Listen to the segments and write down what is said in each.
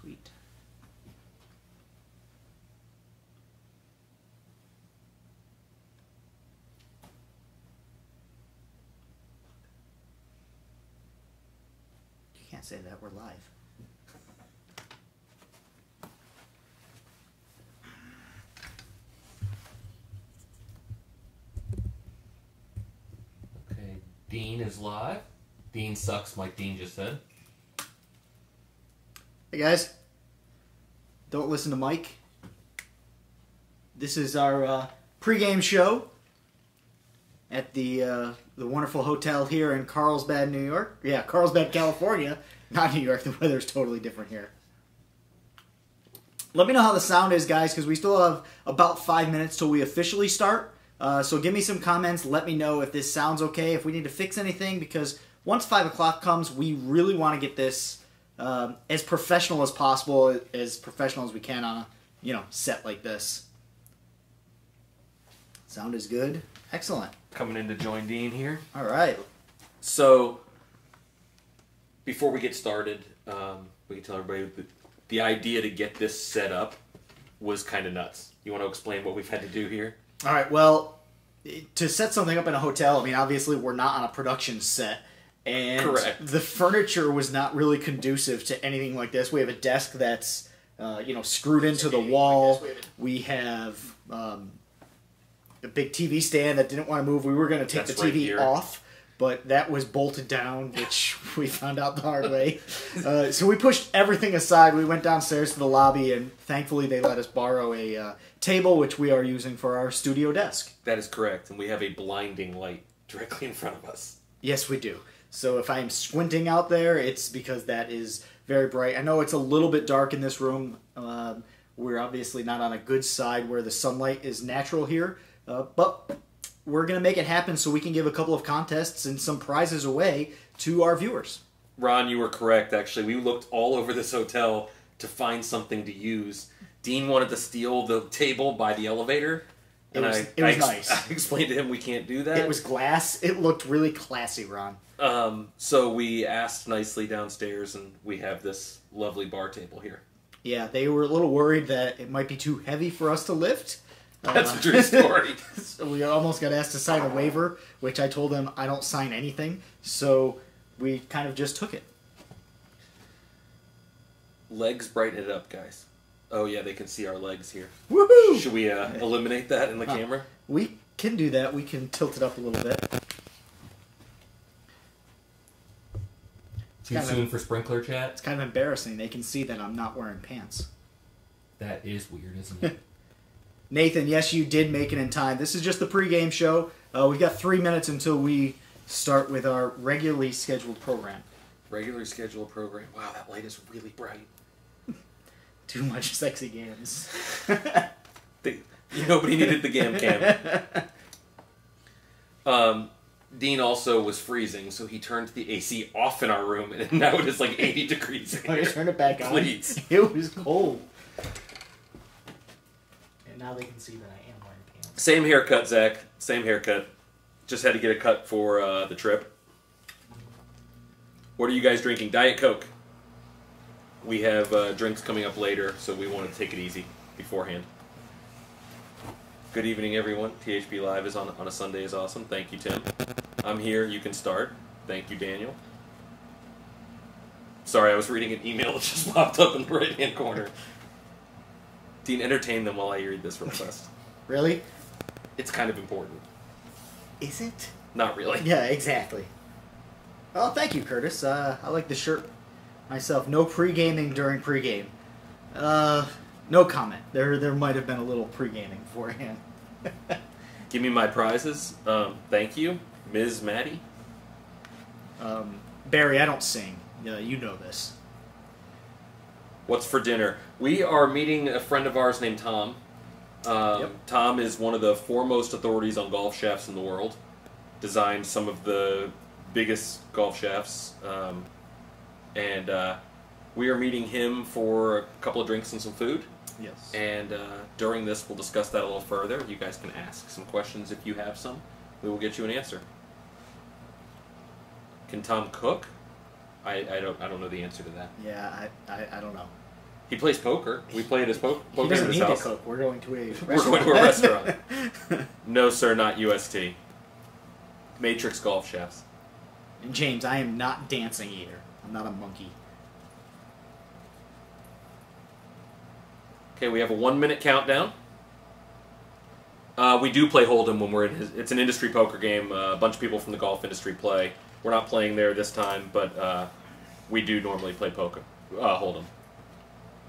Sweet. You can't say that. We're live. Okay, Dean is live. Dean sucks, like Dean just said. Hey guys, don't listen to Mike. This is our pregame show at the wonderful hotel here in Carlsbad, New York. Yeah, Carlsbad, California, not New York. The weather's totally different here. Let me know how the sound is, guys, because we still have about 5 minutes till we officially start. So give me some comments. Let me know if this sounds okay, if we need to fix anything, because once 5 o'clock comes, we really want to get this as professional as possible, as professional as we can on a set like this. Sound is good. Excellent. Coming in to join Dean here. All right. So, before we get started, we can tell everybody that the idea to get this set up was kind of nuts. You want to explain what we've had to do here? All right. Well, to set something up in a hotel, I mean, obviously we're not on a production set. And correct. The furniture was not really conducive to anything like this. We have a desk that's, screwed into the wall. We have a big TV stand that didn't want to move. We were going to take the TV off, but that was bolted down, which we found out the hard way. So we pushed everything aside. We went downstairs to the lobby, and thankfully they let us borrow a table, which we are using for our studio desk. That is correct, and we have a blinding light directly in front of us. Yes, we do. So if I'm squinting out there, it's because that is very bright. I know it's a little bit dark in this room. We're obviously not on a good side where the sunlight is natural here. But we're going to make it happen so we can give a couple of contests and some prizes away to our viewers. Ron, you were correct, actually. We looked all over this hotel to find something to use. Dean wanted to steal the table by the elevator. It was nice. I explained to him we can't do that. It was glass. It looked really classy, Ron. So we asked nicely downstairs, and we have this lovely bar table here. Yeah, they were a little worried that it might be too heavy for us to lift. That's a true story. So we almost got asked to sign a waiver, which I told them I don't sign anything. So we kind of just took it. Legs brighten it up, guys. Oh, yeah, they can see our legs here. Woohoo! Should we eliminate that in the camera? We can do that. We can tilt it up a little bit. Too soon for sprinkler chat? It's kind of embarrassing. They can see that I'm not wearing pants. That is weird, isn't it? Nathan, yes, you did make it in time. This is just the pregame show. We've got 3 minutes until we start with our regularly scheduled program. Regularly scheduled program. Wow, that light is really bright. Too much sexy games. Nobody needed the gam cam. Dean also was freezing, so he turned the AC off in our room, and now it is like 80 degrees in here. I turn it back on. Please. It was cold. And now they can see that I am wearing pants. Same haircut, Zach. Same haircut. Just had to get a cut for the trip. What are you guys drinking? Diet Coke. We have drinks coming up later, so we want to take it easy beforehand. Good evening, everyone. THP Live is on a Sunday is awesome. Thank you, Tim. I'm here. You can start. Thank you, Daniel. Sorry, I was reading an email that just popped up in the right-hand corner. Dean, entertain them while I read this request. Really? It's kind of important. Is it? Not really. Yeah, exactly. Oh, thank you, Curtis. I like the shirt myself. No pre-gaming during pre-game. No comment. There might have been a little pre-gaming beforehand. Give me my prizes. Thank you, Ms. Maddie. Barry, I don't sing. You know this. What's for dinner? We are meeting a friend of ours named Tom. Yep. Tom is one of the foremost authorities on golf shafts in the world. Designed some of the biggest golf shafts. And we are meeting him for a couple of drinks and some food. Yes. And during this, we'll discuss that a little further. You guys can ask some questions if you have some. We will get you an answer. Can Tom cook? I don't know the answer to that. Yeah, I don't know. He plays poker. We play it as poker He doesn't at his need house. to cook. We're going to a restaurant. We're going to a restaurant. No, sir, not UST. Matrix golf shafts. And James, I am not dancing either. I'm not a monkey. Okay, we have a 1-minute countdown. We do play Hold'em when we're in his... It's an industry poker game. A bunch of people from the golf industry play. We're not playing there this time, but we do normally play poker. Hold'em.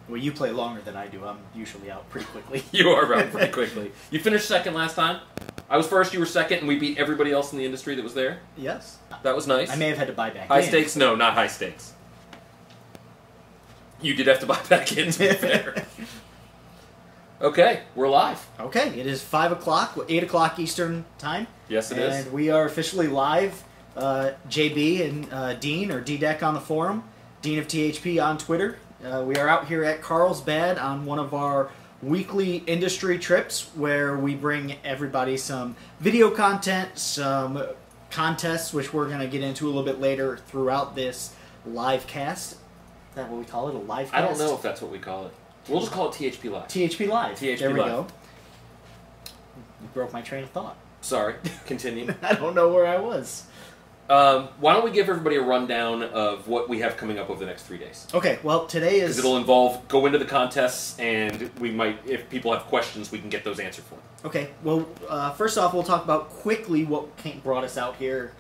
Well, you play longer than I do. I'm usually out pretty quickly. You are out pretty quickly. You finished second last time. I was first, you were second, and we beat everybody else in the industry that was there. Yes. That was nice. I may have had to buy back High in. stakes? No, not high stakes. You did have to buy back in, to be fair. Okay, we're live. Okay, it is 5 o'clock, 8 o'clock Eastern time. Yes, it is. And we are officially live. JB and Dean, or D-Deck on the forum. Dean of THP on Twitter. We are out here at Carlsbad on one of our weekly industry trips where we bring everybody some video content, some contests, which we're going to get into a little bit later throughout this live cast. Is that what we call it, a live cast? I don't know if that's what we call it. We'll just call it THP Live. THP Live. THP there we Live. go. You broke my train of thought. Sorry, continue. I don't know where I was. Why don't we give everybody a rundown of what we have coming up over the next 3 days? Okay, well, today is... Because it'll involve go into the contests, and we might, if people have questions, we can get those answered for them. Okay, well, first off, we'll talk about quickly what brought us out here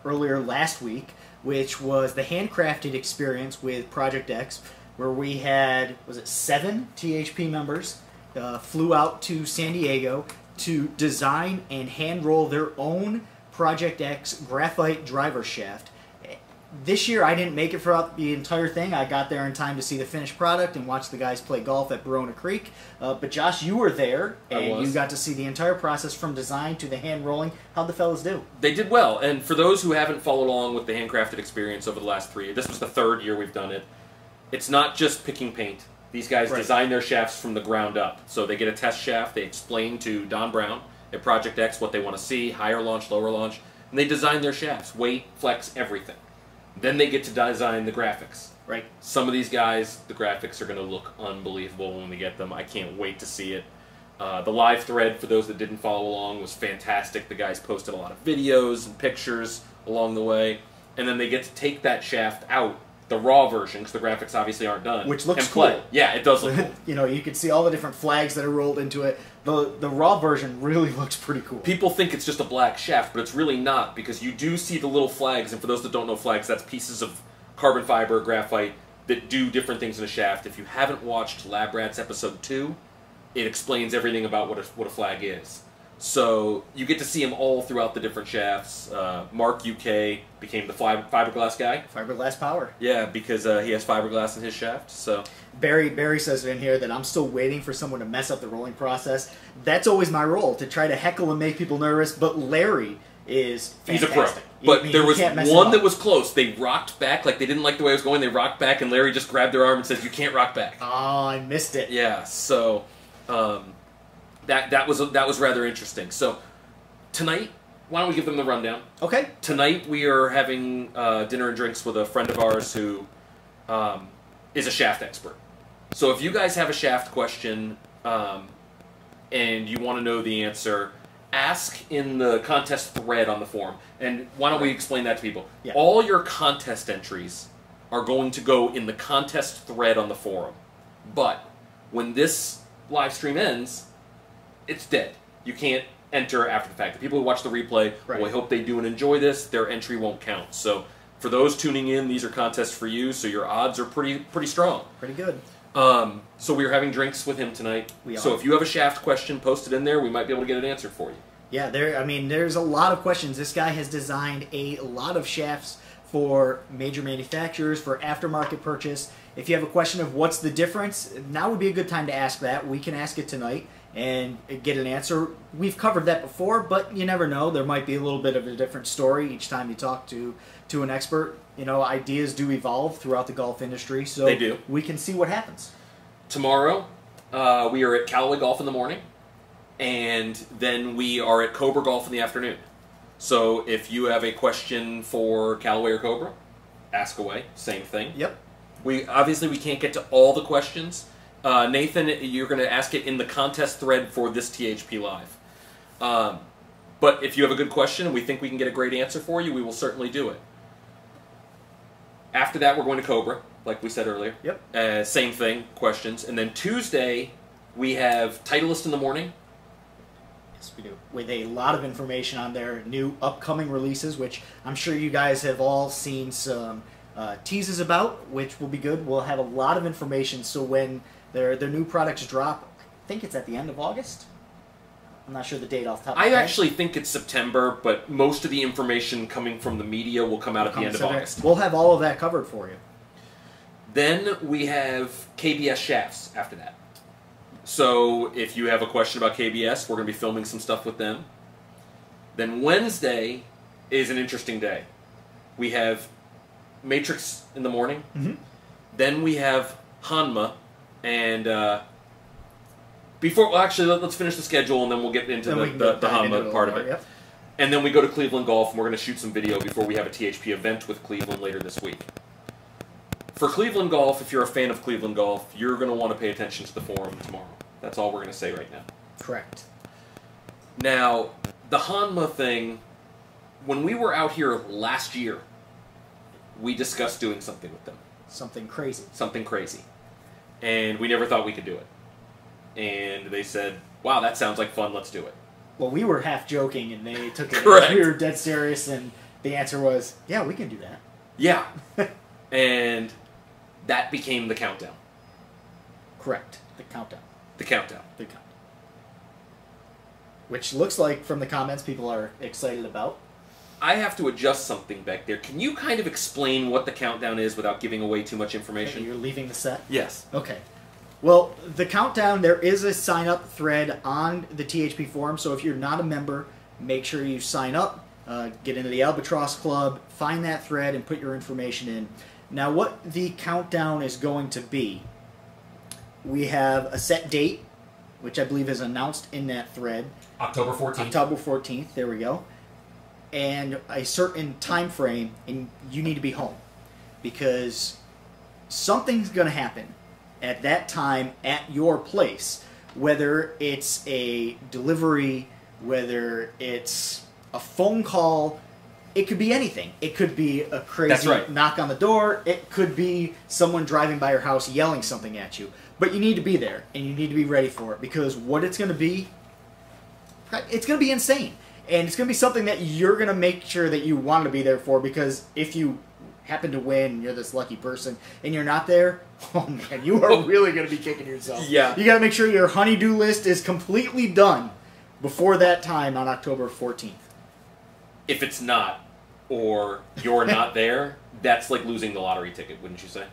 earlier last week, which was the handcrafted experience with Project X, where we had, was it 7 THP members, flew out to San Diego to design and hand-roll their own Project X graphite driver shaft. This year I didn't make it throughout the entire thing. I got there in time to see the finished product and watch the guys play golf at Verona Creek. But Josh, you were there, and you got to see the entire process from design to the hand rolling. How'd the fellas do? They did well, and for those who haven't followed along with the handcrafted experience over the last 3 years, this was the 3rd year we've done it. It's not just picking paint. These guys design their shafts from the ground up. So they get a test shaft, they explain to Don Brown at Project X what they want to see, higher launch, lower launch, and they design their shafts, weight, flex, everything. Then they get to design the graphics. Right. Some of these guys, the graphics are going to look unbelievable when we get them. I can't wait to see it. The live thread, for those that didn't follow along, was fantastic. The guys posted a lot of videos and pictures along the way. And then they get to take that shaft out, the raw version, because the graphics obviously aren't done. Which looks and play. cool. Yeah, it does look cool. You know, you can see all the different flags that are rolled into it. The raw version really looks pretty cool. People think it's just a black shaft, but it's really not, because you do see the little flags, and for those that don't know flags, that's pieces of carbon fiber, graphite, that do different things in a shaft. If you haven't watched Lab Rats Episode 2, it explains everything about what a flag is. So you get to see them all throughout the different shafts. Mark UK became the fiberglass guy. Fiberglass power. Yeah, because he has fiberglass in his shaft. So Barry says in here that I'm still waiting for someone to mess up the rolling process. That's always my role, to try to heckle and make people nervous. But Larry is fantastic. He's a pro. But there was one that was close. They rocked back, like they didn't like the way it was going. They rocked back, and Larry just grabbed their arm and says, "You can't rock back." Oh, I missed it. Yeah. So. That was rather interesting. So tonight, why don't we give them the rundown? Okay. Tonight we are having dinner and drinks with a friend of ours who is a shaft expert. So if you guys have a shaft question and you want to know the answer, ask in the contest thread on the forum. And why don't we explain that to people? Yeah. All your contest entries are going to go in the contest thread on the forum. But when this live stream ends, it's dead. You can't enter after the fact. The people who watch the replay, well, we hope they do and enjoy this, their entry won't count. So for those tuning in, these are contests for you, so your odds are pretty strong. Pretty good. So we're having drinks with him tonight. We are. So if you have a shaft question, post it in there. We might be able to get it answered for you. Yeah, there's a lot of questions. This guy has designed a lot of shafts for major manufacturers, for aftermarket purchase. If you have a question of what's the difference, now would be a good time to ask that. We can ask it tonight and get an answer. We've covered that before, but you never know. There might be a little bit of a different story each time you talk to an expert. You know, ideas do evolve throughout the golf industry, so they do. We can see what happens. Tomorrow, we are at Callaway Golf in the morning, and then we are at Cobra Golf in the afternoon. So if you have a question for Callaway or Cobra, ask away. Same thing. Yep. Obviously we can't get to all the questions. Nathan, you're going to ask it in the contest thread for this THP Live. But if you have a good question and we think we can get a great answer for you, we will certainly do it. After that, we're going to Cobra, like we said earlier. Yep. Same thing, questions. And then Tuesday, we have Titleist in the morning. Yes, we do. With a lot of information on their new upcoming releases, which I'm sure you guys have all seen some teases about, which will be good. We'll have a lot of information, so when their new products drop, I think it's at the end of August. I'm not sure the date off the top of my head. I actually think it's September, but most of the information coming from the media will come out at the end of August. We'll have all of that covered for you. Then we have KBS Shafts after that. So if you have a question about KBS, we're going to be filming some stuff with them. Then Wednesday is an interesting day. We have Matrix in the morning. Mm-hmm. Then we have Hanma, and let's finish the schedule, and then we'll get into the Hanma part of it. Yep. And then we go to Cleveland Golf, and we're going to shoot some video before we have a THP event with Cleveland later this week. For Cleveland Golf, if you're a fan of Cleveland Golf, you're going to want to pay attention to the forum tomorrow. That's all we're going to say right now. Correct. Now, the Hanma thing, when we were out here last year, we discussed doing something with them. Something crazy. Something crazy. And we never thought we could do it. And they said, wow, that sounds like fun, let's do it. Well, we were half joking, and they took it. Correct. We were dead serious, and the answer was, yeah, we can do that. Yeah. And that became the countdown. Correct. The countdown. The countdown. The countdown. Which looks like, from the comments, people are excited about. I have to adjust something back there. Can you kind of explain what the countdown is without giving away too much information? Okay, you're leaving the set? Yes. Okay. Well, the countdown, there is a sign-up thread on the THP forum, so if you're not a member, make sure you sign up, get into the Albatross Club, find that thread, and put your information in. Now, what the countdown is going to be, we have a set date, which I believe is announced in that thread. October 14th. October 14th, there we go. And a certain time frame, and you need to be home. Because something's going to happen at that time at your place. Whether it's a delivery, whether it's a phone call, it could be anything. It could be a crazy knock on the door. It could be someone driving by your house yelling something at you. But you need to be there, and you need to be ready for it, because what it's going to be, it's going to be insane. And it's going to be something that you're going to make sure that you want to be there for, because if you happen to win, and you're this lucky person, and you're not there, oh man, you are really going to be kicking yourself. Yeah. You got to make sure your honey-do list is completely done before that time on October 14th. If it's not, or you're not there, that's like losing the lottery ticket, wouldn't you say?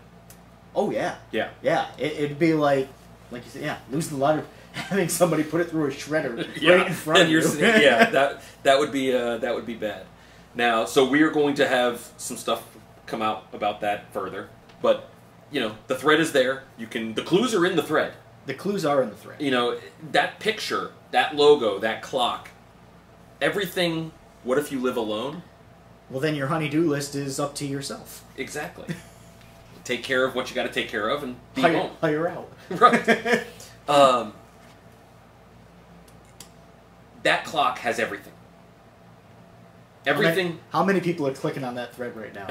Oh, yeah. Yeah. Yeah. It'd be like you said, yeah, losing the lottery, having somebody put it through a shredder right in front of you. Yeah, that would be bad. Now, so we are going to have some stuff come out about that further, but you know, the thread is there. The clues are in the thread. The clues are in the thread. You know, that picture, that logo, that clock, everything. What if you live alone? Well, then your honey-do list is up to yourself. Exactly. Take care of what you got to take care of and be home. Hire out. Right. That clock has everything. Everything. How many people are clicking on that thread right now?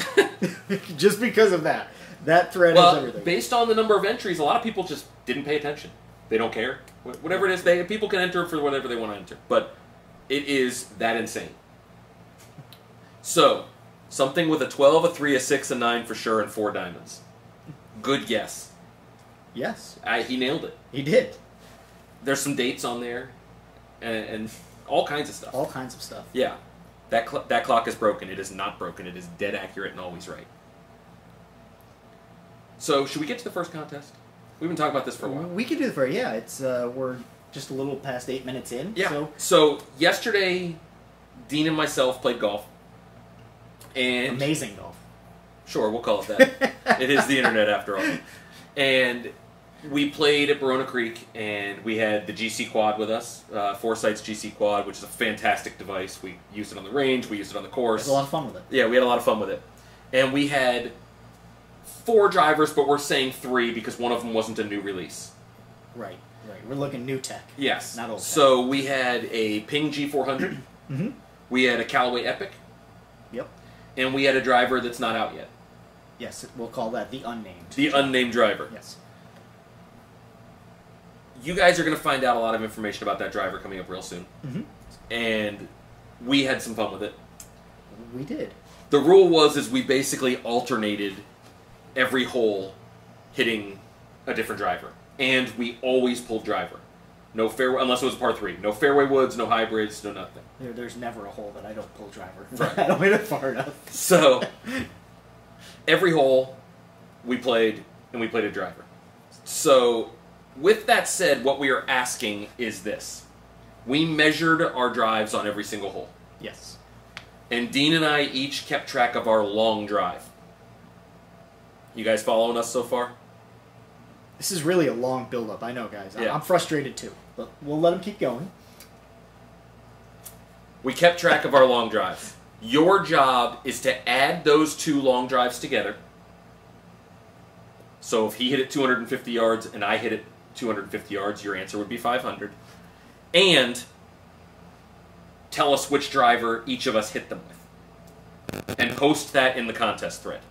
Just because of that. That thread has everything. Based on the number of entries, a lot of people just didn't pay attention. They don't care. Whatever it is, people can enter for whatever they want to enter. But it is that insane. So, something with a 12, a 3, a 6, a 9 for sure, and 4 diamonds. Good guess. Yes. He nailed it. He did. There's some dates on there, and all kinds of stuff. All kinds of stuff. Yeah. That clock is broken. It is not broken. It is dead accurate and always right. So, should we get to the first contest? We've been talking about this for a while. We can do it it's we're just a little past 8 minutes in. Yeah. So yesterday, Dean and myself played golf. And amazing golf. Sure, we'll call it that. It is the internet after all. And we played at Barona Creek, and we had the GC Quad with us, Foresight's GC Quad, which is a fantastic device. We used it on the range, we used it on the course. We had a lot of fun with it. Yeah, we had a lot of fun with it. And we had 4 drivers, but we're saying 3 because one of them wasn't a new release. Right. We're looking new tech. Yes. Not old tech. So we had a Ping G400. Mm-hmm. We had a Callaway Epic. Yep. And we had a driver that's not out yet. Yes, we'll call that the unnamed. The unnamed driver. Yes. You guys are going to find out a lot of information about that driver coming up real soon. Mm-hmm. And we had some fun with it. We did. The rule is we basically alternated every hole hitting a different driver. And we always pulled driver. No fairway, unless it was a par 3. No fairway woods, no hybrids, no nothing. There's never a hole that I don't pull driver. Right. I don't hit it far enough. So, every hole we played, and we played a driver. So, with that said, what we are asking is this. We measured our drives on every single hole. Yes. And Dean and I each kept track of our long drive. You guys following us so far? This is really a long build-up, I know, guys. Yeah. I'm frustrated, too. But we'll let him keep going. We kept track of our long drives. Your job is to add those 2 long drives together. So if he hit it 250 yards and I hit it 250 yards, your answer would be 500. And tell us which driver each of us hit them with. And post that in the contest thread.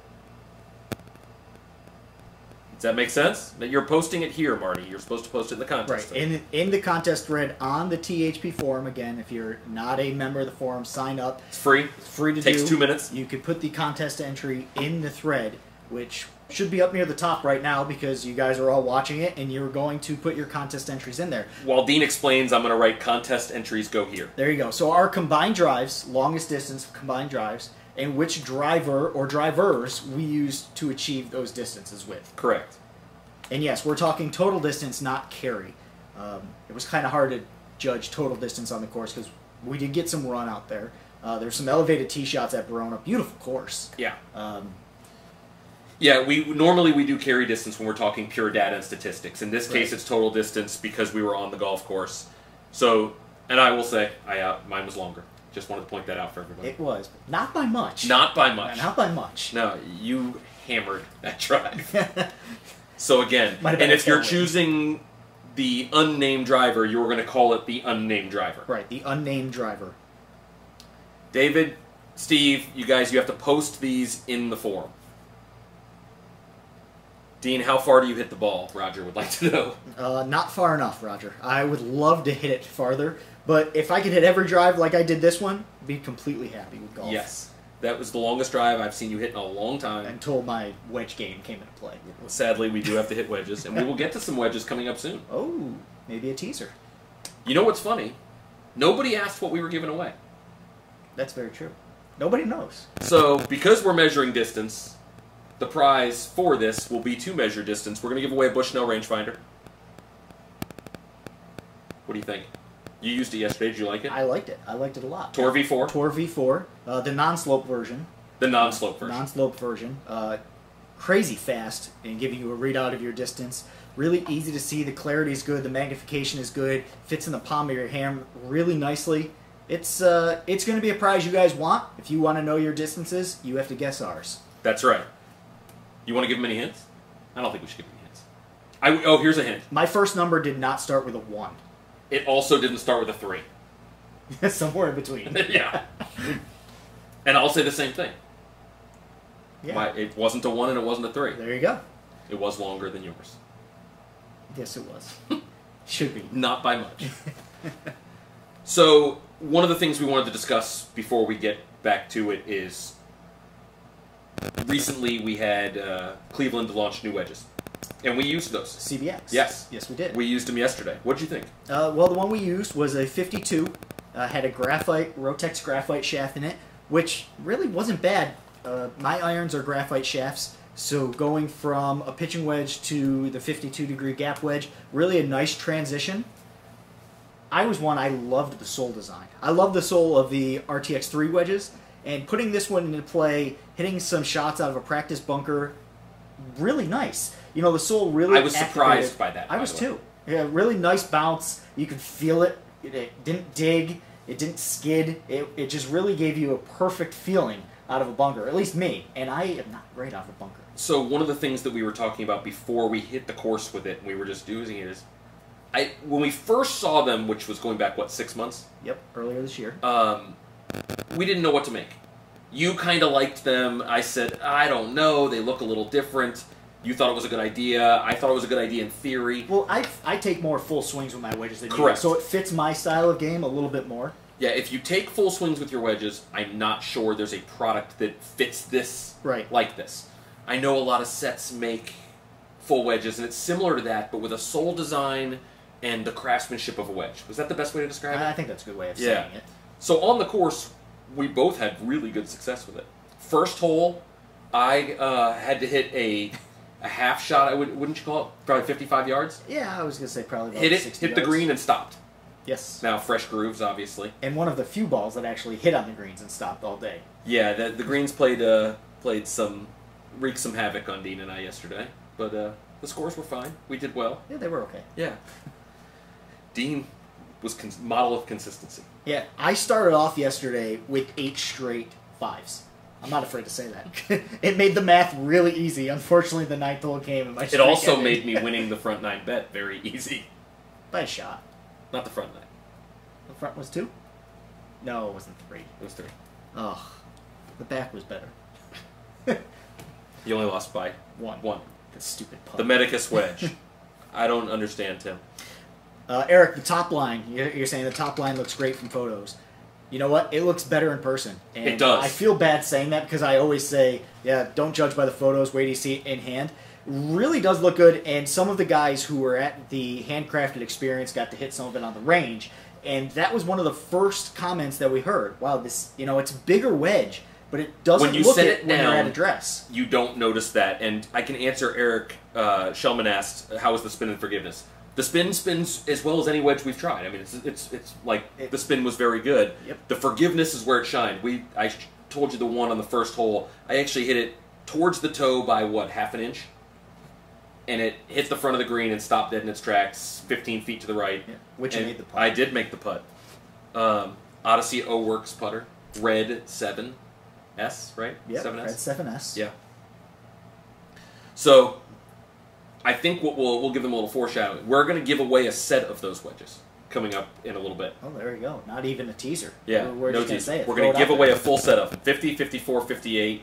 Does that make sense? You're posting it here, Marty. You're supposed to post it in the contest thread. In the contest thread on the THP forum. Again, if you're not a member of the forum, sign up. It's free. It's free to do. Takes 2 minutes. You could put the contest entry in the thread, which should be up near the top right now because you guys are all watching it, and you're going to put your contest entries in there. While Dean explains, I'm going to write contest entries go here. There you go. So our combined drives, longest distance combined drives, and which driver or drivers we used to achieve those distances with. Correct. And yes, we're talking total distance, not carry. It was kind of hard to judge total distance on the course because we did get some run out there. There's some elevated tee shots at Verona. Beautiful course. Yeah. Yeah, normally we do carry distance when we're talking pure data and statistics. In this case, it's total distance because we were on the golf course. So, and I will say, mine was longer. Just wanted to point that out for everybody. It was. Not by much. Not by much. Not by much. No, you hammered that drive. So again, and if you're choosing the unnamed driver, you're going to call it the unnamed driver. Right, the unnamed driver. David, Steve, you guys, you have to post these in the forum. Dean, how far do you hit the ball? Roger would like to know. Not far enough, Roger. I would love to hit it farther, but if I could hit every drive like I did this one, I'd be completely happy with golf. Yes. That was the longest drive I've seen you hit in a long time. Until my wedge game came into play. Sadly, we do have to hit wedges, and we will get to some wedges coming up soon. Oh, maybe a teaser. You know what's funny? Nobody asked what we were giving away. That's very true. Nobody knows. So, because we're measuring distance, the prize for this will be to measure distance. We're going to give away a Bushnell rangefinder. What do you think? You used it yesterday. Did you like it? I liked it. I liked it a lot. Tor V4? Tor V4. The non-slope version. The non-slope version. Non-slope version. Crazy fast in giving you a readout of your distance. Really easy to see. The clarity is good. The magnification is good. Fits in the palm of your hand really nicely. It's going to be a prize you guys want. If you want to know your distances, you have to guess ours. That's right. You want to give them any hints? I don't think we should give them any hints. Oh, here's a hint. My first number did not start with a 1. It also didn't start with a 3. Somewhere in between. Yeah. And I'll say the same thing. Yeah. It wasn't a 1 and it wasn't a 3. There you go. It was longer than yours. Yes, it was. Should be. Not by much. So, one of the things we wanted to discuss before we get back to it is recently we had Cleveland launch new wedges. And we used those. CBX. Yes. Yes, we did. We used them yesterday. What did you think? Well, the one we used was a 52. Had a graphite, Rotex graphite shaft in it, which really wasn't bad. My irons are graphite shafts, so going from a pitching wedge to the 52-degree gap wedge, really a nice transition. I loved the sole design. I love the sole of the RTX3 wedges, and putting this one into play, hitting some shots out of a practice bunker, really nice. You know, the sole really I was surprised by that. I was too. Yeah, really nice bounce. You could feel it. It didn't dig. It didn't skid. It just really gave you a perfect feeling out of a bunker. At least me, and I am not great out of a bunker. So one of the things that we were talking about before we hit the course with it, and we were just using it, is when we first saw them, which was going back, what, 6 months? Yep, earlier this year. We didn't know what to make. You kind of liked them. I said, I don't know. They look a little different. You thought it was a good idea. I thought it was a good idea in theory. Well, I take more full swings with my wedges than you Correct. do, so it fits my style of game a little bit more. Yeah, if you take full swings with your wedges, I'm not sure there's a product that fits this like this. I know a lot of sets make full wedges, and it's similar to that, but with a sole design and the craftsmanship of a wedge. Was that the best way to describe it? I think that's a good way of saying it. So on the course, we both had really good success with it. First hole, I had to hit a half shot, wouldn't you call it? Probably 55 yards? Yeah, I was going to say probably about hit 60 the yards. green and stopped. Yes. Now, fresh grooves, obviously. And one of the few balls that actually hit on the greens and stopped all day. Yeah, the greens wreaked some havoc on Dean and I yesterday. But the scores were fine. We did well. Yeah, they were okay. Yeah. Dean was model of consistency. Yeah, I started off yesterday with 8 straight 5s. I'm not afraid to say that. It made the math really easy. Unfortunately, the 9th hole came and my It also made me winning the front 9 bet very easy. By a shot. Not the front 9. The front was 2? No, it wasn't 3. It was 3. Oh, the back was better. You only lost by 1. 1. The stupid putt. The Medicus wedge. I don't understand, Tim. Eric, the top line. You're saying the top line looks great from photos. You know what? It looks better in person. And it does. I feel bad saying that because I always say, yeah, don't judge by the photos. Wait till you see it in hand. Really does look good. And some of the guys who were at the handcrafted experience got to hit some of it on the range. And that was one of the first comments that we heard. Wow, this, it's a bigger wedge, but it doesn't when you look set it it when down, you're at address. You don't notice that. And I can answer Eric Shellman asked, how was the spin and forgiveness? The spin spins as well as any wedge we've tried. I mean, it's like the spin was very good. Yep. The forgiveness is where it shined. I told you the one on the first hole. I actually hit it towards the toe by, what, half an inch? And it hit the front of the green and stopped dead in its tracks 15 feet to the right. Yeah, which you made the putt. I did make the putt. Odyssey O-Works putter. Red 7S, right? Yep, 7S? Red 7S. Yeah. So, I think what we'll give them a little foreshadowing. We're going to give away a set of those wedges coming up in a little bit. Oh, there you go. Not even a teaser. Yeah, We're no just going to teaser. say it. We're going to give away a full set of them. 50, 54, 58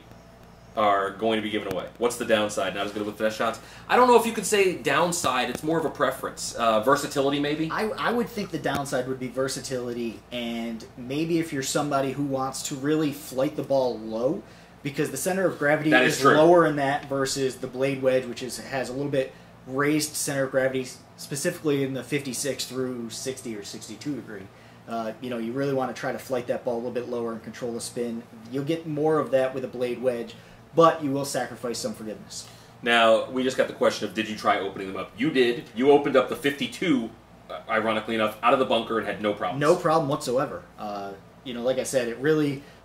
are going to be given away. What's the downside? Not as good with best shots. I don't know if you could say downside. It's more of a preference. Versatility, maybe? I would think the downside would be versatility, and maybe if you're somebody who wants to really flight the ball low, because the center of gravity is lower in that versus the blade wedge, which has a little bit raised center of gravity, specifically in the 56 through 60 or 62 degree. You really want to try to flight that ball a little bit lower and control the spin. You'll get more of that with a blade wedge, but you will sacrifice some forgiveness. Now, we just got the question of, did you try opening them up? You did. You opened up the 52, ironically enough, out of the bunker and had no problems. No problem whatsoever. Like I said,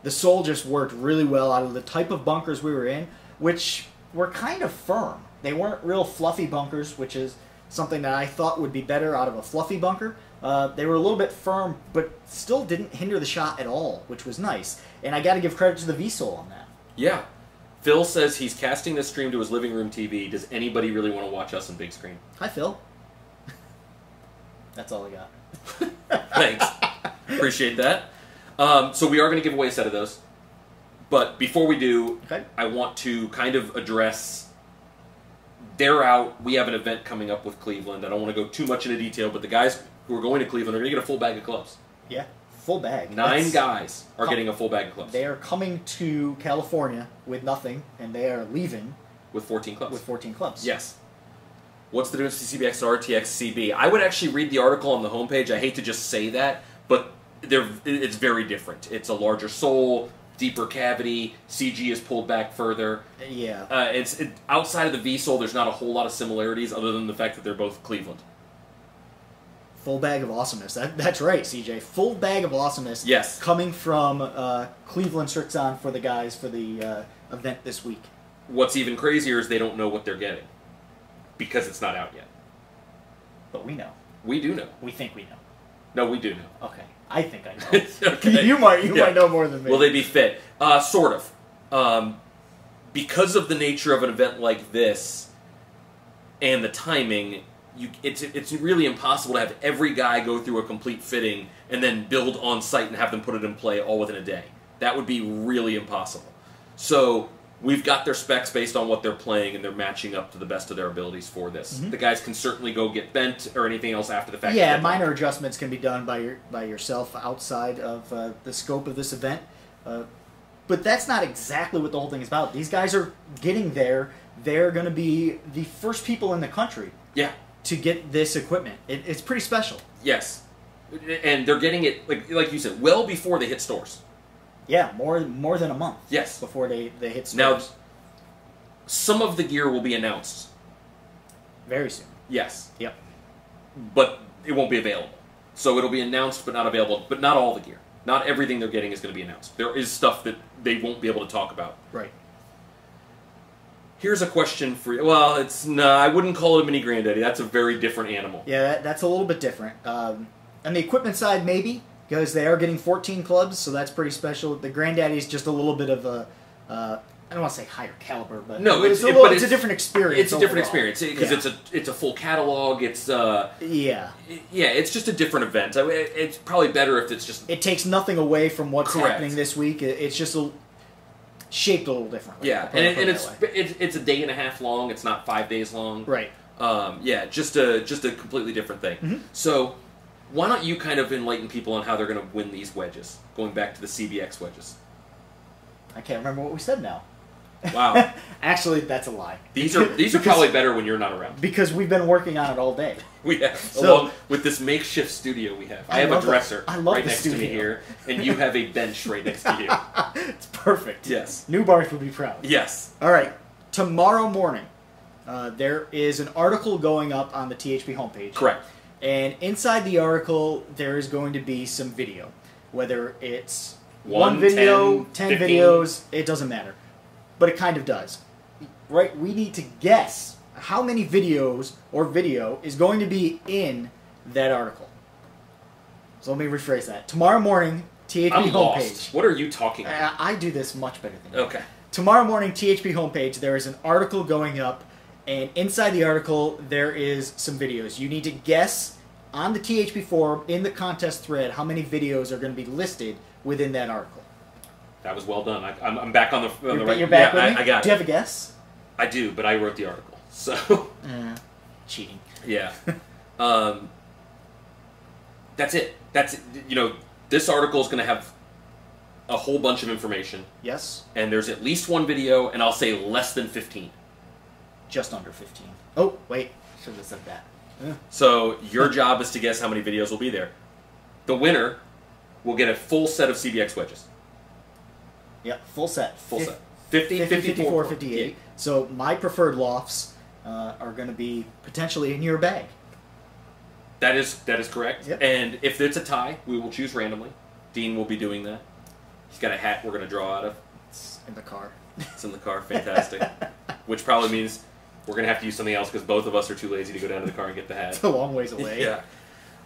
the sole just worked really well out of the type of bunkers we were in, which were kind of firm. They weren't real fluffy bunkers, which is something that I thought would be better out of a fluffy bunker. They were a little bit firm, but still didn't hinder the shot at all, which was nice. And I got to give credit to the V-sole on that. Yeah. Phil says he's casting this stream to his living room TV. Does anybody really want to watch us on big screen? Hi, Phil. That's all I got. Thanks. Appreciate that. So we are going to give away a set of those. But before we do, okay, I want to kind of address... They're out. We have an event coming up with Cleveland. I don't want to go too much into detail, but the guys who are going to Cleveland are going to get a full bag of clubs. Yeah, full bag. 9 guys are getting a full bag of clubs. They are coming to California with nothing, and they are leaving... with 14 clubs. With 14 clubs. Yes. What's the difference between CBX and RTX CB? I would actually read the article on the homepage. I hate to just say that, but it's very different. It's a larger sole, deeper cavity, CG is pulled back further. Yeah. Outside of the V-sole, there's not a whole lot of similarities other than the fact that they're both Cleveland. Full bag of awesomeness. That's right, CJ. Full bag of awesomeness. Yes. Coming from Cleveland Strixon for the guys for the event this week. What's even crazier is they don't know what they're getting because it's not out yet. But we know. We do know. We think we know. No, we do know. Okay. I think I know. Okay. You might know more than me. Will they be fit? Sort of. Because of the nature of an event like this and the timing, it's really impossible to have every guy go through a complete fitting and then build on site and have them put it in play all within a day. That would be really impossible. So we've got their specs based on what they're playing, and they're matching up to the best of their abilities for this. The guys can certainly go get bent or anything else after the fact. Yeah, minor adjustments can be done by yourself outside of the scope of this event. But that's not exactly what the whole thing is about. These guys are getting there. They're going to be the first people in the country to get this equipment. It's pretty special. Yes. And they're getting it, like you said, well before they hit stores. Yeah, more than a month. Yes. Before they hit stores. Now, some of the gear will be announced. Very soon. Yes. Yep. But it won't be available. So it'll be announced but not available. But not all the gear. Not everything they're getting is going to be announced. There is stuff that they won't be able to talk about. Right. Here's a question for you. Well, I wouldn't call it a mini granddaddy. That's a very different animal. Yeah, that's a little bit different. On the equipment side, maybe, because they are getting 14 clubs, so that's pretty special. The granddaddy is just a little bit of a, I don't want to say higher caliber, but no, it's a different experience. It's a different experience because it's a full catalog. It's it's just a different event. I mean, it's probably better if it's just. It takes nothing away from what's happening this week. It's just shaped a little differently. Yeah, and it's a day and a half long. It's not 5 days long. Right. Just a completely different thing. So, why don't you kind of enlighten people on how they're going to win these wedges? Going back to the CBX wedges. I can't remember what we said now. Wow. Actually, that's a lie. These are probably better when you're not around. Because we've been working on it all day. We have, along with this makeshift studio we have. I have a dresser right next to me here, and you have a bench right next to you. It's perfect. Yes. New Barth would be proud. Yes. All right. Tomorrow morning, there is an article going up on the THP homepage. Correct. And inside the article, there is going to be some video. Whether it's one video, 10 videos, it doesn't matter. But it kind of does. Right? We need to guess how many videos or video is going to be in that article. So let me rephrase that. Tomorrow morning, THP homepage. Lost. What are you talking about? I do this much better than you. Okay. Tomorrow morning, THP homepage, there is an article going up, and inside the article, there is some videos. You need to guess on the THP forum, in the contest thread, how many videos are going to be listed within that article. That was well done. I'm back on the right. You're back with me? I got it. Do you have a guess? I do, but I wrote the article, so cheating. Yeah. That's it. That's it. This article is going to have a whole bunch of information. Yes. And there's at least one video, and I'll say less than 15. Just under 15. Oh, wait. Should have said that. So your job is to guess how many videos will be there. The winner will get a full set of CBX wedges. Yep, full set. Full set. 50, 54, 58. Yeah. So my preferred lofts are going to be potentially in your bag. That is correct. Yep. And if it's a tie, we will choose randomly. Dean will be doing that. He's got a hat we're going to draw out of. It's in the car. It's in the car. Fantastic. Which probably means we're going to have to use something else because both of us are too lazy to go down to the car and get the hat. It's a long ways away. Yeah.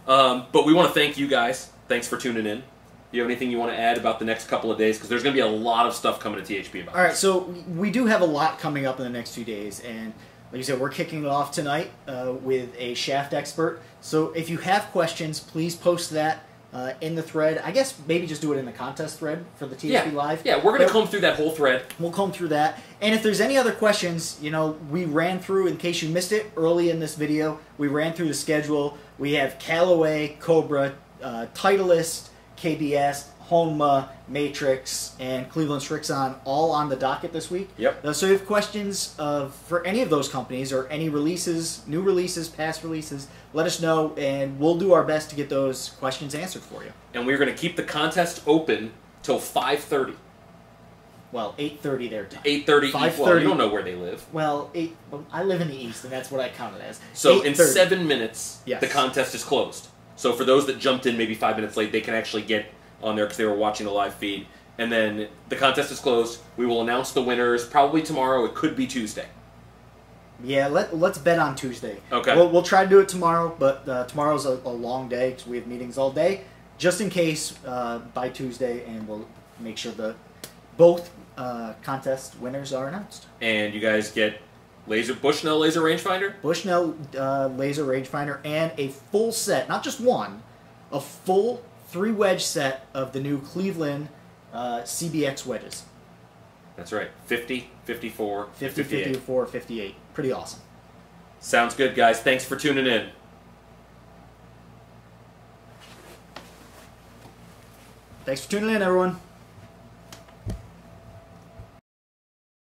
But we want to thank you guys. Thanks for tuning in. Do you have anything you want to add about the next couple of days? Because there's going to be a lot of stuff coming to THP about. All right, so we do have a lot coming up in the next few days, and like you said, we're kicking it off tonight with a shaft expert. So if you have questions, please post that in the thread. I guess maybe just do it in the contest thread for the THP Live. Yeah, we're going to comb through that whole thread. We'll comb through that. And if there's any other questions, we ran through, in case you missed it early in this video, we ran through the schedule. We have Callaway, Cobra, Titleist, KBS, Honma, Matrix, and Cleveland Strixon all on the docket this week. Yep. So if you have questions for any of those companies or any releases, new releases, past releases, let us know, and we'll do our best to get those questions answered for you. And we're going to keep the contest open till 5:30. Well, 8:30 their time. 8:30. 5:30. Well, you don't know where they live. Well, I live in the East, and that's what I count it as. So in 7 minutes, yes, the contest is closed. So for those that jumped in maybe 5 minutes late, they can actually get on there because they were watching the live feed. And then the contest is closed. We will announce the winners probably tomorrow. It could be Tuesday. Yeah, let's bet on Tuesday. Okay. We'll try to do it tomorrow, but tomorrow's a long day because we have meetings all day. Just in case, by Tuesday, and we'll make sure that both contest winners are announced. And you guys get Bushnell laser rangefinder? Bushnell laser rangefinder and a full set, not just one, a full 3-wedge set of the new Cleveland CBX wedges. That's right. 50, 54, 50, 58. 54, 58. Pretty awesome. Sounds good, guys. Thanks for tuning in. Thanks for tuning in, everyone.